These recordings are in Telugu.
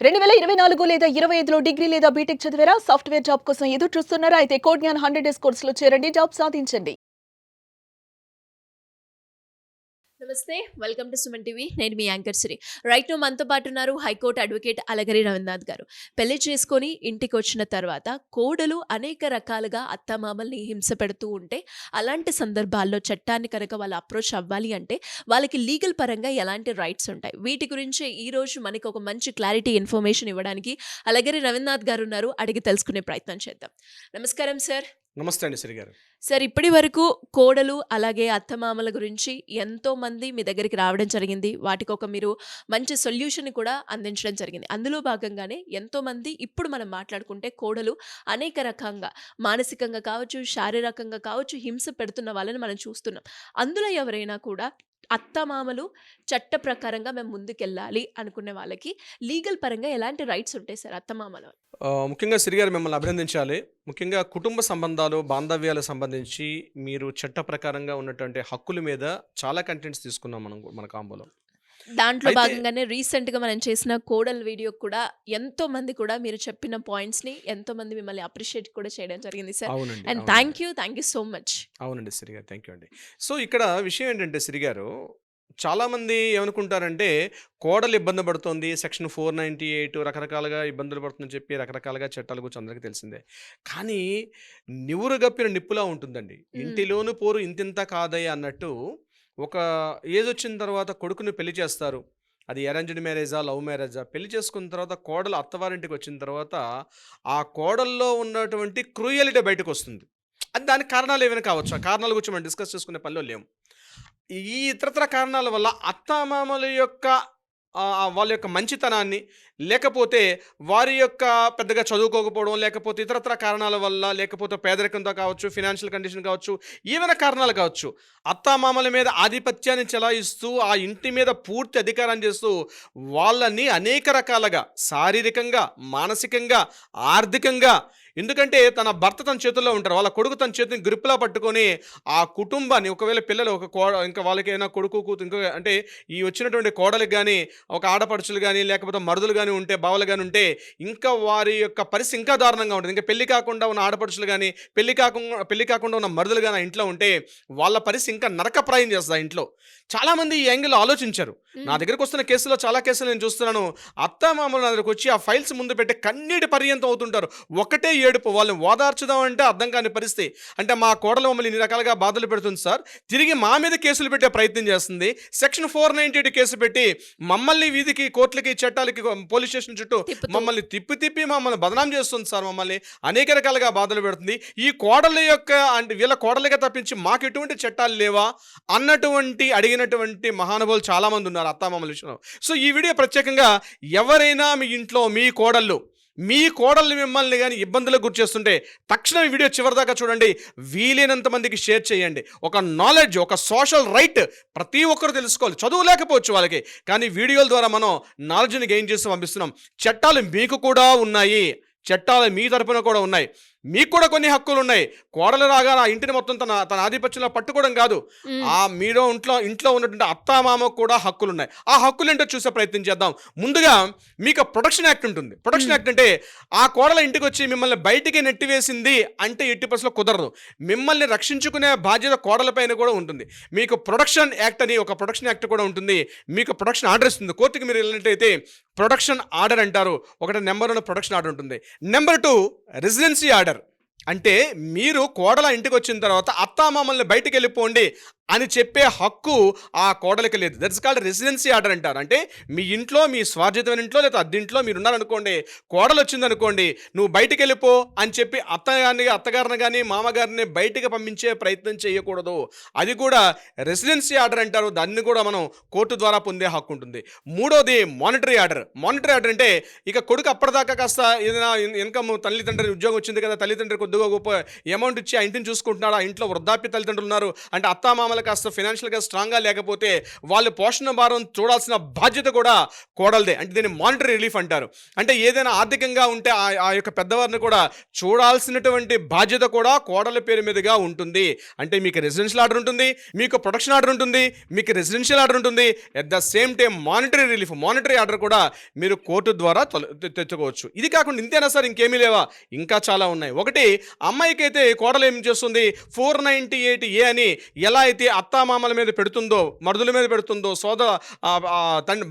2024 లేదా 25లో డిగ్రీ లేదా బీటెక్ చదివారా? సాఫ్ట్‌వేర్ జాబ్ కోసం ఎదురు చూస్తున్నారా? అయితే కోడ్ జ్ఞాన్ 100 డేస్ కోర్సులో చేరండి. జాబ్ సాధించండి. నమస్తే వెల్కమ్ టు సుమన్ టీవీ. నేను మీ యాంకర్ శ్రీ. రైట్ మనతో పాటు ఉన్నారు హైకోర్టు అడ్వకేట్ అలగరి రవీంద్రనాథ్ గారు. పెళ్లి చేసుకొని ఇంటికి వచ్చిన తర్వాత కోడలు అనేక రకాలుగా అత్తమామల్ని హింస పెడుతూ ఉంటే అలాంటి సందర్భాల్లో చట్టాన్ని కనుక వాళ్ళు అప్రోచ్ అవ్వాలి అంటే వాళ్ళకి లీగల్ పరంగా ఎలాంటి రైట్స్ ఉంటాయి, వీటి గురించి ఈ రోజు మనకి ఒక మంచి క్లారిటీ ఇన్ఫర్మేషన్ ఇవ్వడానికి అలగరి రవీంద్రనాథ్ గారు ఉన్నారు. అడిగి తెలుసుకునే ప్రయత్నం చేద్దాం. నమస్కారం సార్. నమస్తే అండి శ్రీ గారు. సార్, ఇప్పటి వరకు కోడలు అలాగే అత్తమామల గురించి ఎంతో మంది మీ దగ్గరికి రావడం జరిగింది. వాటికి ఒక మీరు మంచి సొల్యూషన్ కూడా అందించడం జరిగింది. అందులో భాగంగానే ఎంతో మంది ఇప్పుడు మనం మాట్లాడుకుంటే కోడలు అనేక రకంగా మానసికంగా కావచ్చు, శారీరకంగా కావచ్చు హింస పెడుతున్న వాళ్ళని మనం చూస్తున్నాం. అందులో ఎవరైనా కూడా అత్తమామలు చట్ట ప్రకారంగా మేము ముందుకెళ్ళాలి అనుకునే వాళ్ళకి లీగల్ పరంగా ఎలాంటి రైట్స్ ఉంటాయి సార్ అత్తమామలు? ముఖ్యంగా శ్రీ గారు మిమ్మల్ని అభినందించాలి. ముఖ్యంగా కుటుంబ సంబంధాలు, బాంధవ్యాలకు సంబంధించి మీరు చట్ట ప్రకారంగా ఉన్నటువంటి హక్కుల మీద చాలా కంటెంట్స్ తీసుకున్నాం మన కాంబోలో. దాంట్లో అయితే భాగంగానే రీసెంట్‌గా మనం చేసిన కోడలు వీడియో కూడా ఎంతో మంది కూడా మీరు చెప్పిన పాయింట్స్‌ని ఎంతో మంది మిమ్మల్ని అప్రిషియేట్ కూడా చేయడం జరిగింది సార్. అవునండి. అండ్ అవునండి. Thank you so much. అవునండి శ్రీ గారు. థ్యాంక్ యూ అండి. సో ఇక్కడ విషయం ఏంటంటే శ్రీ గారు, చాలామంది ఏమనుకుంటారంటే కోడలు ఇబ్బంది పడుతోంది, సెక్షన్ 498 రకరకాలుగా ఇబ్బందులు పడుతుందని చెప్పి రకరకాలుగా చట్టాల గురించి అందరికీ తెలిసిందే. కానీ నివురు గప్పిన నిప్పులా ఉంటుందండి. హ్మ్. ఇంటిలోను పోరు ఇంతింత కాదయ్య అన్నట్టు ఒక ఏజ్ వచ్చిన తర్వాత కొడుకుని పెళ్లి చేస్తారు. అది అరేంజ్డ్ మ్యారేజా, లవ్ మ్యారేజా, పెళ్లి చేసుకున్న తర్వాత కోడలు అత్తవారింటికి వచ్చిన తర్వాత ఆ కోడల్లో ఉన్నటువంటి క్రూయలిటీ బయటకు వస్తుంది. అది దానికి కారణాలు ఏమైనా కావచ్చు. ఆ కారణాల గురించి మనం డిస్కస్ చేసుకునే పనిలో లేము. ఈ ఇతరత్ర కారణాల వల్ల అత్తామామల యొక్క వాళ్ళ యొక్క మంచితనాన్ని, లేకపోతే వారి యొక్క పెద్దగా చదువుకోకపోవడం, లేకపోతే ఇతరత్ర కారణాల వల్ల, లేకపోతే పేదరికంతో కావచ్చు, ఫినాన్షియల్ కండిషన్ కావచ్చు, ఏవైనా కారణాలు కావచ్చు, అత్తామామల మీద ఆధిపత్యాన్ని చెలాయిస్తూ ఆ ఇంటి మీద పూర్తి అధికారం చేస్తూ వాళ్ళని అనేక రకాలుగా శారీరకంగా, మానసికంగా, ఆర్థికంగా, ఎందుకంటే తన భర్త తన చేతుల్లో ఉంటారు, వాళ్ళ కొడుకు తన చేతిని గ్రిప్లా పట్టుకొని ఆ కుటుంబాన్ని, ఒకవేళ పిల్లలు ఇంకా వాళ్ళకి ఏమైనా కొడుకు కూతురు ఇంకా అంటే ఈ వచ్చినటువంటి కోడలికి కానీ, ఒక ఆడపడుచులు కానీ, లేకపోతే మరుదులు కానీ ఉంటే, బావలు కానీ ఉంటే, ఇంకా వారి యొక్క పరిస్థితి ఇంకా దారుణంగా ఉంటుంది. ఇంకా పెళ్లి కాకుండా ఉన్న ఆడపడుచులు కానీ, పెళ్లి కాకుండా ఉన్న మరుదులు కానీ ఆ ఇంట్లో ఉంటే వాళ్ళ పరిస్థితి ఇంకా నరకప్రాయం చేస్తుంది ఆ ఇంట్లో. చాలామంది ఈ యాంగిల్లో ఆలోచించారు. నా హ్మ్. దగ్గరకు వస్తున్న కేసులో చాలా కేసులు నేను చూస్తున్నాను. అత్తామామలు నా దగ్గరకు వచ్చి ఆ ఫైల్స్ ముందు పెట్టి కన్నీటి పర్యంతం అవుతుంటారు. ఒకటే ఏడుపు. వాళ్ళని ఓదార్చుదాం అంటే అర్థం కాని పరిస్థితి. అంటే మా కోడలు మమ్మల్ని ఇన్ని రకాలుగా బాధలు పెడుతుంది సార్, తిరిగి మా మీద కేసులు పెట్టే ప్రయత్నం చేస్తుంది, సెక్షన్ 498 కేసు పెట్టి మమ్మల్ని వీధికి, కోర్టులకి, చట్టాలకి, పోలీస్ స్టేషన్ చుట్టూ తిప్పుతూ మమ్మల్ని తిప్పి మమ్మల్ని బదనాం చేస్తుంది సార్, మమ్మల్ని అనేక రకాలుగా బాధలు పెడుతుంది. ఈ కోడళ్ళ యొక్క అంటే వీళ్ళ కోడలుగా తప్పించి మాకు ఎటువంటి చట్టాలు లేవా అన్నటువంటి అడిగినటువంటి మహానుభావులు చాలామంది ఉన్నారు అత్తామామల విషయంలో. సో ఈ వీడియో ప్రత్యేకంగా ఎవరైనా మీ ఇంట్లో మీ కోడళ్ళు మిమ్మల్ని కానీ ఇబ్బందులకు గురి చేస్తుంటే తక్షణం ఈ వీడియో చివరిదాకా చూడండి. వీలైనంత మందికి షేర్ చేయండి. ఒక నాలెడ్జ్, ఒక సోషల్ రైట్ ప్రతి ఒక్కరు తెలుసుకోవాలి. చదువు లేకపోవచ్చు వాళ్ళకి, కానీ వీడియోల ద్వారా మనం నాలెడ్జ్ని గెయిన్ చేసి పంపిస్తున్నాం. చట్టాలు మీకు కూడా ఉన్నాయి, చట్టాలు మీ తరపున కూడా ఉన్నాయి. మీకు కూడా కొన్ని హక్కులు ఉన్నాయి. కోడలు రాగా ఆ ఇంటిని మొత్తం తన ఆధిపత్యంలో పట్టుకోవడం కాదు, హ్మ్. మీరు ఇంట్లో ఉన్నటువంటి అత్తామామకు కూడా హక్కులు ఉన్నాయి. ఆ హక్కులు ఏంటో చూసే ప్రయత్నం చేద్దాం. ముందుగా మీకు ప్రొటెక్షన్ యాక్ట్ ఉంటుంది. ప్రొటెక్షన్ హ్మ్. యాక్ట్ అంటే ఆ కోడల ఇంటికి వచ్చి మిమ్మల్ని బయటికి నెట్టివేసింది అంటే ఎట్టి పరిస్థితుల్లో కుదరదు. మిమ్మల్ని రక్షించుకునే బాధ్యత కోడలపైన కూడా ఉంటుంది. మీకు ప్రొటెక్షన్ యాక్ట్ అని ఒక ప్రొటెక్షన్ యాక్ట్ కూడా ఉంటుంది. మీకు ప్రొటెక్షన్ ఆర్డర్ ఇస్తుంది. కోర్టుకి మీరు వెళ్ళినట్టయితే ప్రొటెక్షన్ ఆర్డర్ అంటారు. ఒకటి నెంబర్ 1 ప్రొటెక్షన్ ఆర్డర్ ఉంటుంది. Number 2 residency order. అంటే మీరు కోడల ఇంటికి వచ్చిన తర్వాత అత్తామామల్ని బయటికి వెళ్ళిపోండి అని చెప్పే హక్కు ఆ కోడలికి లేదు. దట్స్ కాల్డ్ రెసిడెన్సీ ఆర్డర్ అంటారు. అంటే మీ ఇంట్లో, మీ స్వార్జితమైన ఇంట్లో లేదా అద్దెంట్లో మీరు ఉన్నారనుకోండి, కోడలు వచ్చిందనుకోండి, నువ్వు బయటికి వెళ్ళిపో అని చెప్పి అత్తగారిని కానీ మామగారిని బయటికి పంపించే ప్రయత్నం చేయకూడదు. అది కూడా రెసిడెన్సీ ఆర్డర్ అంటారు. దాన్ని కూడా మనం కోర్టు ద్వారా పొందే హక్కు ఉంటుంది. మూడోది మానిటరీ ఆర్డర్. మానిటరీ ఆర్డర్ అంటే ఇక కొడుకు అప్పటిదాకా కాస్త ఏదైనా ఇన్కమ్, తల్లిదండ్రులు ఉద్యోగం వచ్చింది కదా, తల్లిదండ్రులు కొద్దిగా గొప్ప అమౌంట్ ఇచ్చి ఆ ఇంటిని చూసుకుంటున్నాడు, ఆ ఇంట్లో వృద్ధాప్య తల్లిదండ్రులు ఉన్నారు అంటే అత్తామామల అత్తమామలు కాస్త ఫైనాన్షియల్గా స్ట్రాంగ్గా లేకపోతే వాళ్ళు పోషణ భారం చూడాల్సిన బాధ్యత కూడా కోడలదే. అంటే దీన్ని మానిటరీ రిలీఫ్ అంటారు. అంటే ఏదైనా ఆర్థికంగా ఉంటే ఆ యొక్క పెద్దవారిని కూడా చూడాల్సినటువంటి బాధ్యత కూడా కోడల పేరు మీదుగా ఉంటుంది. అంటే మీకు రెసిడెన్షియల్ ఆర్డర్ ఉంటుంది, మీకు ప్రొటెక్షన్ ఆర్డర్ ఉంటుంది, మీకు రెసిడెన్షియల్ ఆర్డర్ ఉంటుంది. At the same time monetary relief, monetary order కూడా మీరు కోర్టు ద్వారా తెచ్చుకోవచ్చు. ఇది కాకుండా ఇంతేనా సార్, ఇంకేమీ లేవా? ఇంకా చాలా ఉన్నాయి. ఒకటి, అమ్మాయికి అయితే కోడలు ఏం చేస్తుంది, 498A అని ఎలా అయితే అత్తామామల మీద పెడుతుందో, మరుదుల మీద పెడుతుందో,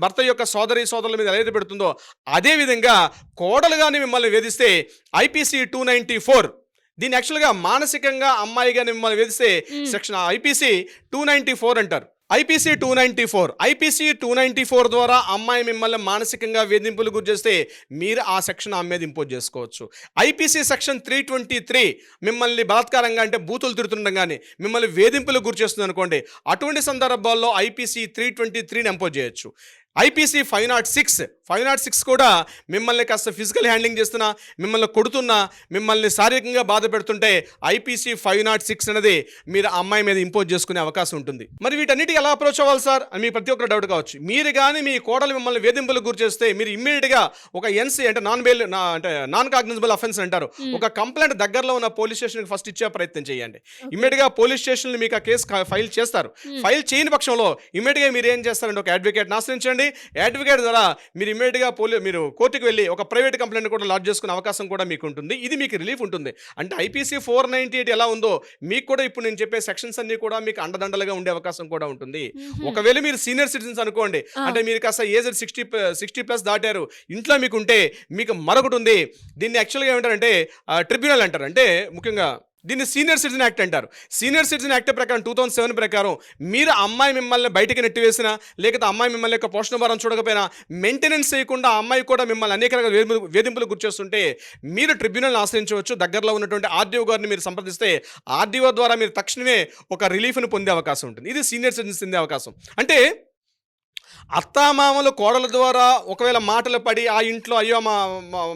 భర్త యొక్క సోదరుల మీద ఎలా అయితే పెడుతుందో, అదేవిధంగా కోడలు కానీ మిమ్మల్ని వేధిస్తే IPC 294, దీన్ని యాక్చువల్గా మానసికంగా అమ్మాయిగా మిమ్మల్ని వేధిస్తే సెక్షన్ IPC 294 అంటారు. IPC 294 ద్వారా అమ్మాయి మిమ్మల్ని మానసికంగా వేధింపులు గురి చేస్తే మీరు ఆ సెక్షన్ ఆమె మీద ఇంపోజ్ చేసుకోవచ్చు. IPC సెక్షన్ 323 మిమ్మల్ని బలాత్కారంగా, అంటే బూతులు తిడుతుండగానే మిమ్మల్ని వేధింపులు గురి చేస్తుంది అనుకోండి, అటువంటి సందర్భాల్లో IPC 323ని ఇంపోజ్ చేయొచ్చు. IPC 506 కూడా మిమ్మల్ని కాస్త ఫిజికల్ హ్యాండ్లింగ్ చేస్తున్నా, మిమ్మల్ని కొడుతున్నా, మిమ్మల్ని శారీరకంగా బాధ పెడుతుంటే IPC 506 అనేది మీరు అమ్మాయి మీద ఇంపోజ్ చేసుకునే అవకాశం ఉంటుంది. మరి వీటన్నిటి ఎలా అప్రోచ్ అవ్వాలి సార్ అని మీ ప్రతి ఒక్కరు డౌట్ కావచ్చు. మీరు కానీ మీ కోడలు మిమ్మల్ని వేధింపులకు గురి చేస్తే మీరు ఇమ్మీడియట్గా ఒక NC అంటే నాన్ కాగ్నిజబుల్ అఫెన్స్ అంటారు, ఒక కంప్లైంట్ దగ్గరలో ఉన్న పోలీస్ స్టేషన్కి ఫస్ట్ ఇచ్చే ప్రయత్నం చేయండి. ఇమ్మీడియట్గా పోలీస్ స్టేషన్లు మీకు ఆ కేసు ఫైల్ చేస్తారు. ఫైల్ చేయని పక్షంలో ఇమ్మీడియట్గా మీరు ఏం చేస్తారంటే ఒక అడ్వకేట్ని ఆశ్రయించండి. అడ్వకేట్ ద్వారా మీరు ఇమ్మీడియట్గా మీరు కోర్టుకు వెళ్ళి ఒక ప్రైవేట్ కంప్లైంట్ కూడా లాడ్జ్ చేసుకునే అవకాశం కూడా మీకు ఉంటుంది. ఇది మీకు రిలీఫ్ ఉంటుంది. అంటే IPC 498 ఎలా ఉందో మీకు కూడా ఇప్పుడు నేను చెప్పే సెక్షన్స్ అన్ని కూడా మీకు అండదండలుగా ఉండే అవకాశం కూడా ఉంటుంది. ఒకవేళ మీరు సీనియర్ సిటిజన్స్ అనుకోండి, అంటే మీరు కాస్త ఏజ్ 60+ దాటారు, ఇంట్లో మీకు ఉంటే మీకు మరొకటి ఉంది. దీన్ని యాక్చువల్గా ఏమంటారంటే ట్రిబ్యునల్ అంటారు. అంటే ముఖ్యంగా దీన్ని సీనియర్ సిటిజన్ యాక్ట్ అంటారు. సీనియర్ సిటిజన్ యాక్ట్ ప్రకారం 2007 ప్రకారం మీరు అమ్మాయి మిమ్మల్ని బయటికి నెట్టివేసినా, లేకపోతే అమ్మాయి మిమ్మల్ని యొక్క పోషణ భారం చూడకపోయినా, మెయింటెనెన్స్ చేయకుండా అమ్మాయి కూడా మిమ్మల్ని అనేక రకాల వేధింపులు గురిచేస్తుంటే మీరు ట్రిబ్యునల్ని ఆశ్రయించవచ్చు. దగ్గరలో ఉన్నటువంటి RDO గారిని మీరు సంప్రదిస్తే RDO ద్వారా మీరు తక్షణమే ఒక రిలీఫ్ని పొందే అవకాశం ఉంటుంది. ఇది సీనియర్ సిటిజన్స్ పొందే అవకాశం. అంటే అత్తామామలు కోడల ద్వారా ఒకవేళ మాటలు పడి ఆ ఇంట్లో అయ్యో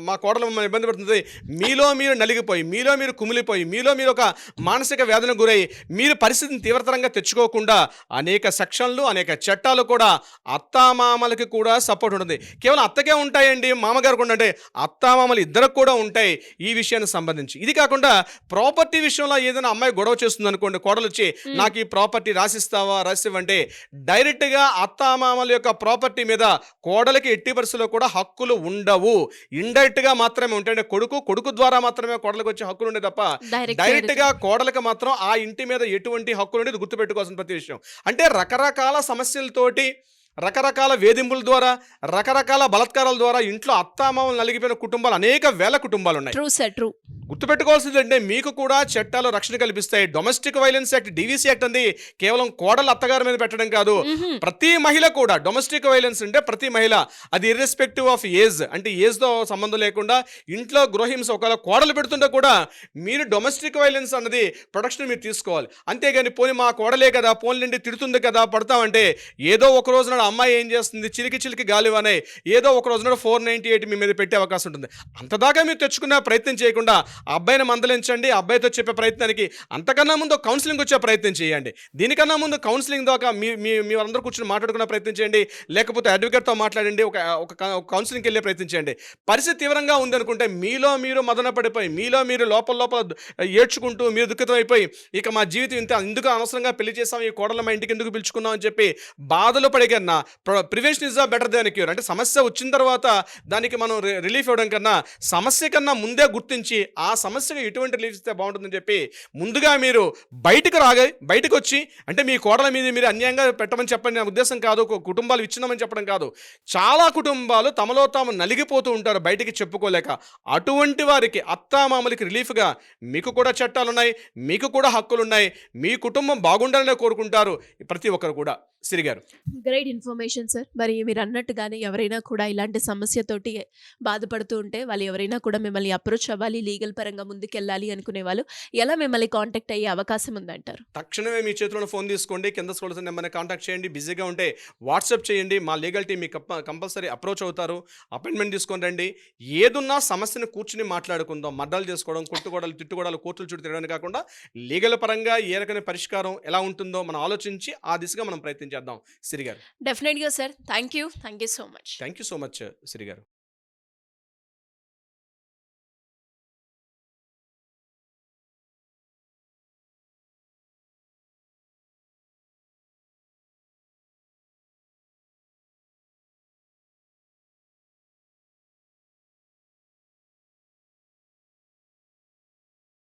మా కోడలు మమ్మల్ని ఇబ్బంది పెడుతుంది, మీలో మీరు నలిగిపోయి, మీలో మీరు కుమిలిపోయి, మీలో మీరు ఒక మానసిక వేదన గురై మీరు పరిస్థితిని తీవ్రతరంగా తెచ్చుకోకుండా అనేక సెక్షన్లు, అనేక చట్టాలు కూడా అత్తామామలకి కూడా సపోర్ట్ ఉంటుంది. కేవలం అత్తకే ఉంటాయండి, మామగారు కూడా అంటే అత్తామామలు ఇద్దరికి కూడా ఉంటాయి ఈ విషయానికి సంబంధించి. ఇది కాకుండా ప్రాపర్టీ విషయంలో ఏదైనా అమ్మాయి గొడవ చేస్తుంది అనుకోండి, కోడలు వచ్చి నాకు ఈ ప్రాపర్టీ రాసివ్వంటే డైరెక్ట్గా అత్తామామల యొక్క ప్రాపర్టీ మీద కోడలికి ఎట్టి పరిస్థితుల్లో కూడా హక్కులు ఉండవు. ఇండైరెక్ట్ గా మాత్రమే ఉంటాయి. కొడుకు ద్వారా మాత్రమే కోడలకు వచ్చే హక్కులు ఉండే తప్ప డైరెక్ట్ గా కోడలకు మాత్రం ఆ ఇంటి మీద ఎటువంటి హక్కులు ఉండేది గుర్తుపెట్టుకోవాల్సిన ప్రతి విషయం. అంటే రకరకాల సమస్యలతోటి, రకరకాల వేధింపుల ద్వారా, రకరకాల బలాత్కారాల ద్వారా ఇంట్లో అత్తామామలు నలిగిపోయిన కుటుంబాలు అనేక వేల కుటుంబాలు ఉన్నాయి. గుర్తుపెట్టుకోవాల్సింది అంటే మీకు కూడా చట్టాలు రక్షణ కల్పిస్తాయి. Domestic violence act, DVC act అంది కేవలం కోడలు అత్తగారి మీద పెట్టడం కాదు, ప్రతి మహిళ కూడా డొమెస్టిక్ వైలెన్స్ అంటే ప్రతి మహిళ, అది ఇర్రెస్పెక్టివ్ ఆఫ్ ఏజ్, అంటే ఏజ్తో సంబంధం లేకుండా ఇంట్లో గృహహింస ఒకవేళ కోడలు పెడుతుంటే కూడా మీరు డొమెస్టిక్ వైలెన్స్ అన్నది ప్రొటెక్షన్ మీరు తీసుకోవాలి. అంతేగాని పోనీ మా కోడలే కదా, పోన్లేండి తిడుతుంది కదా పడతామంటే ఏదో ఒక రోజున అమ్మాయి ఏం చేస్తుంది, చిలికి గాలివనే ఏదో ఒక రోజున 498 మీ మీద పెట్టే అవకాశం ఉంటుంది. అంతదాకా మీరు తెచ్చుకునే ప్రయత్నం చేయకుండా అబ్బాయిని మందలించండి. అబ్బాయితో చెప్పే ప్రయత్నానికి అంతకన్నా ముందు కౌన్సిలింగ్ వచ్చే ప్రయత్నం చేయండి. దీనికన్నా ముందు కౌన్సిలింగ్ దాకా మీ అందరూ కూర్చొని మాట్లాడుకునే ప్రయత్నం చేయండి, లేకపోతే అడ్వకేట్తో మాట్లాడండి, ఒక కౌన్సిలింగ్కి వెళ్ళే ప్రయత్నం చేయండి. పరిస్థితి తీవ్రంగా ఉందనుకుంటే మీలో మీరు మదన పడిపోయి, మీలో మీరు లోపల ఏడ్చుకుంటూ మీరు దుఃఖితం అయిపోయి ఇక మా జీవితం ఇంత ఎందుకు అనవసరంగా పెళ్లి చేసాం, ఈ కోడలు మా ఇంటికి ఎందుకు పిలుచుకున్నాం అని చెప్పి బాధలు పడే కన్నా prevention is better than cure. అంటే సమస్య వచ్చిన తర్వాత దానికి మనం రిలీఫ్ ఇవ్వడం కన్నా సమస్య కన్నా ముందే గుర్తించి ఆ సమస్యకు ఎటువంటి రిలీఫ్ ఇస్తే బాగుంటుందని చెప్పి ముందుగా మీరు బయటకు వచ్చి, అంటే మీ కోడల మీద మీరు అన్యాయంగా పెట్టమని చెప్పని నా ఉద్దేశం కాదు, కుటుంబాలు విచ్ఛిన్నమని చెప్పడం కాదు. చాలా కుటుంబాలు తమలో తాము నలిగిపోతూ ఉంటారు బయటికి చెప్పుకోలేక. అటువంటి వారికి అత్తామామలకి రిలీఫ్గా మీకు కూడా చట్టాలు ఉన్నాయి, మీకు కూడా హక్కులు ఉన్నాయి, మీ కుటుంబం బాగుండాలనే కోరుకుంటారు ప్రతి ఒక్కరు కూడా. సిరి గారు. Great information sir. మరి మీరు అన్నట్టుగానే ఎవరైనా కూడా ఇలాంటి సమస్యతోటి బాధపడుతూ ఉంటే వాళ్ళు ఎవరైనా కూడా మిమ్మల్ని అప్రోచ్ అవ్వాలి, లీగల్ పరంగా ముందుకెళ్ళాలి అనుకునే వాళ్ళు ఎలా మిమ్మల్ని కాంటాక్ట్ అయ్యే అవకాశం ఉందంటారు? తక్షణమే మీ చేతిలోని ఫోన్ తీసుకోండి. కింద స్క్రోల్ అవుతున్న నెంబర్‌ని కాంటాక్ట్ చేయండి. బిజీగా ఉంటే వాట్సాప్ చేయండి. మా లీగల్ టీమ్ మీకు కంపల్సరీ అప్రోచ్ అవుతారు. అపాయింట్మెంట్ తీసుకొని రండి. ఏదున్నా సమస్యను కూర్చొని మాట్లాడుకుందాం. మర్డర్లు చేసుకోవడం, కొట్టుకోవడాలు, తిట్టుకోవడాలు, కోర్టుల చుట్టూ తిరగడానికి కాకుండా లీగల్ పరంగా ఏ రకమైన పరిష్కారం ఎలా ఉంటుందో మనం ఆలోచించి ఆ దిశగా మనం ప్రయత్నం చేద్దాం సిరి గారు. డెఫినెట్‌గా sir. Thank you so much. Thank you so much Siri గారు.